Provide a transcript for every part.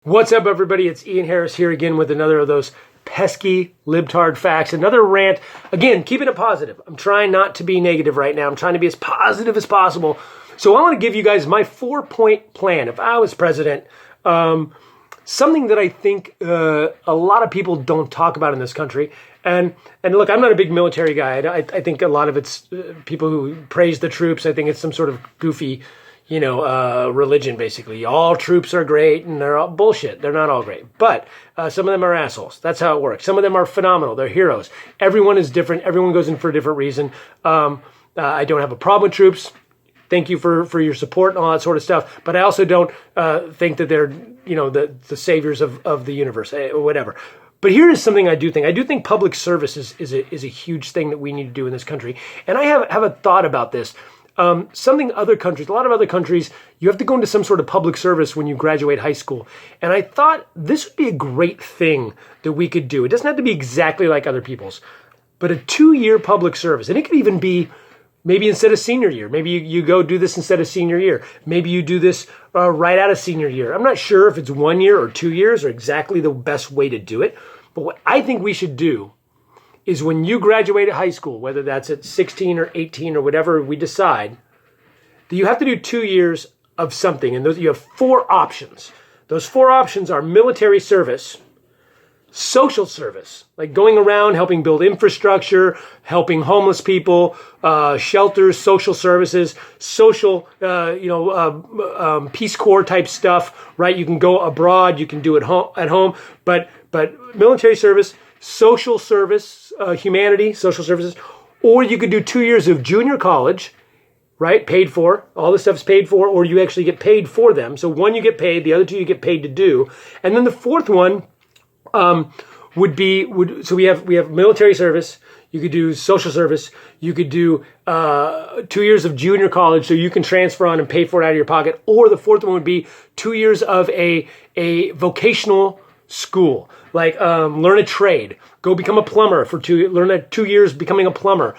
What's up, everybody? It's Ian Harris here again with another of those pesky libtard facts. Another rant. Again, keeping it positive. I'm trying not to be negative right now. I'm trying to be as positive as possible. So I want to give you guys my 4-point plan. If I was president, something that I think a lot of people don't talk about in this country. And look, I'm not a big military guy. I think a lot of it's people who praise the troops. I think it's some sort of goofy religion, basically. All troops are great, and they're all bullshit. They're not all great. But some of them are assholes. That's how it works. Some of them are phenomenal. They're heroes. Everyone is different. Everyone goes in for a different reason. I don't have a problem with troops. Thank you for your support and all that sort of stuff. But I also don't think that they're, the saviors of the universe, or whatever. But here is something I do think. I do think public service is a huge thing that we need to do in this country. And I have a thought about this. A lot of other countries, you have to go into some sort of public service when you graduate high school. And I thought this would be a great thing that we could do. It doesn't have to be exactly like other people's, but a 2-year public service. And it could even be maybe instead of senior year. Maybe you go do this instead of senior year. Maybe you do this right out of senior year. I'm not sure if it's 1 year or 2 years or exactly the best way to do it. But what I think we should do is when you graduate high school, whether that's at 16 or 18 or whatever we decide, that you have to do 2 years of something. And you have 4 options. Those 4 options are military service, social service, like going around helping build infrastructure, helping homeless people, shelters, social services, social, Peace Corps type stuff, right? You can go abroad, you can do it at home, but military service, social service, humanity, social services, or you could do 2 years of junior college, right? Paid for. All the stuff's paid for, or you actually get paid for them. So one you get paid, the other 2 you get paid to do. And then the 4th one so we have military service, you could do social service, you could do 2 years of junior college so you can transfer on and pay for it out of your pocket, or the 4th one would be 2 years of a vocational school, like learn a trade, go become a plumber for 2 years becoming a plumber,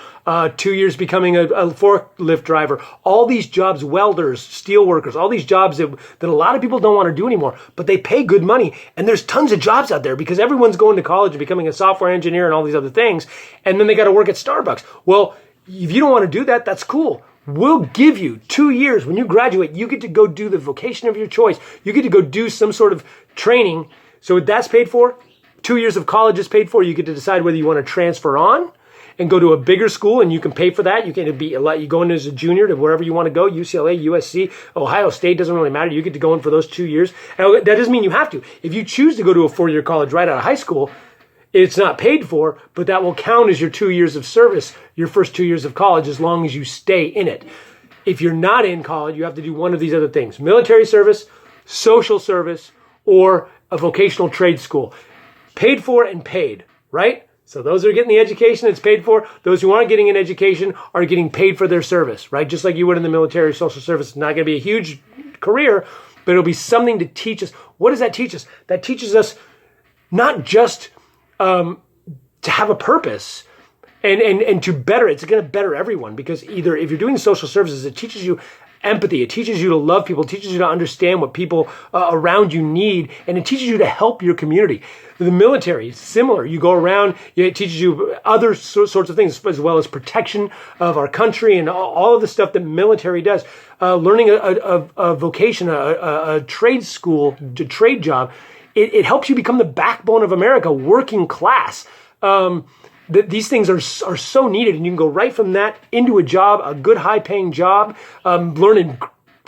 2 years becoming a forklift driver, all these jobs, welders, steel workers, all these jobs that a lot of people don't want to do anymore, but they pay good money. And there's tons of jobs out there because everyone's going to college and becoming a software engineer and all these other things. And then they got to work at Starbucks. Well, if you don't want to do that, that's cool. We'll give you 2 years. When you graduate, you get to go do the vocation of your choice. You get to go do some sort of training. So that's paid for. 2 years of college is paid for. You get to decide whether you want to transfer on and go to a bigger school, and you can pay for that. You go in as a junior to wherever you want to go, UCLA, USC, Ohio State, doesn't really matter. You get to go in for those 2 years. Now, that doesn't mean you have to. If you choose to go to a 4-year college right out of high school, it's not paid for, but that will count as your 2 years of service, your first 2 years of college, as long as you stay in it. If you're not in college, you have to do one of these other things: military service, social service, or a vocational trade school. Paid for and paid, right? So those are getting the education that's paid for. Those who aren't getting an education are getting paid for their service, right? Just like you would in the military, social service. It's not going to be a huge career, but it'll be something to teach us. What does that teach us? That teaches us not just to have a purpose and to better. It's going to better everyone, because either if you're doing social services, it teaches you empathy. It teaches you to love people. It teaches you to understand what people around you need, and it teaches you to help your community. The military is similar. You go around, it teaches you other sorts of things, as well as protection of our country and all of the stuff that military does. Learning a vocation, a trade school, a trade job, it helps you become the backbone of America, working class. These things are so needed, and you can go right from that into a job, a good high-paying job, learn and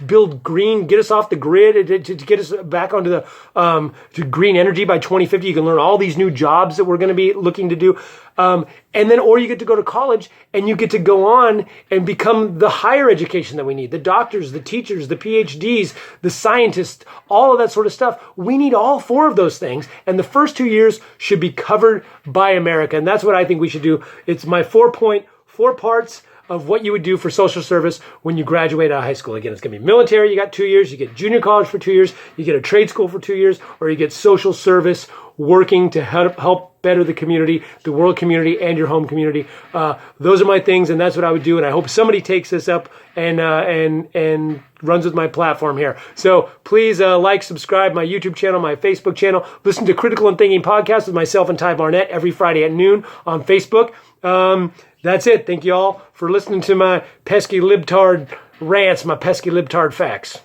build green, get us off the grid, to get us back onto the to green energy by 2050. You can learn all these new jobs that we're going to be looking to do, or you get to go to college and you get to go on and become the higher education that we need: the doctors, the teachers, the PhDs, the scientists, all of that sort of stuff. We need all 4 of those things, and the first 2 years should be covered by America, and that's what I think we should do. It's my 4 parts of what you would do for social service when you graduate out of high school. Again, it's going to be military, you got 2 years, you get junior college for 2 years, you get a trade school for 2 years, or you get social service working to help better the community, the world community, and your home community. Those are my things, and that's what I would do. And I hope somebody takes this up and runs with my platform here. So please like, subscribe my YouTube channel, my Facebook channel. Listen to Critical and Thinking Podcast with myself and Ty Barnett every Friday at noon on Facebook. That's it. Thank you all for listening to my pesky libtard rants, my pesky libtard facts.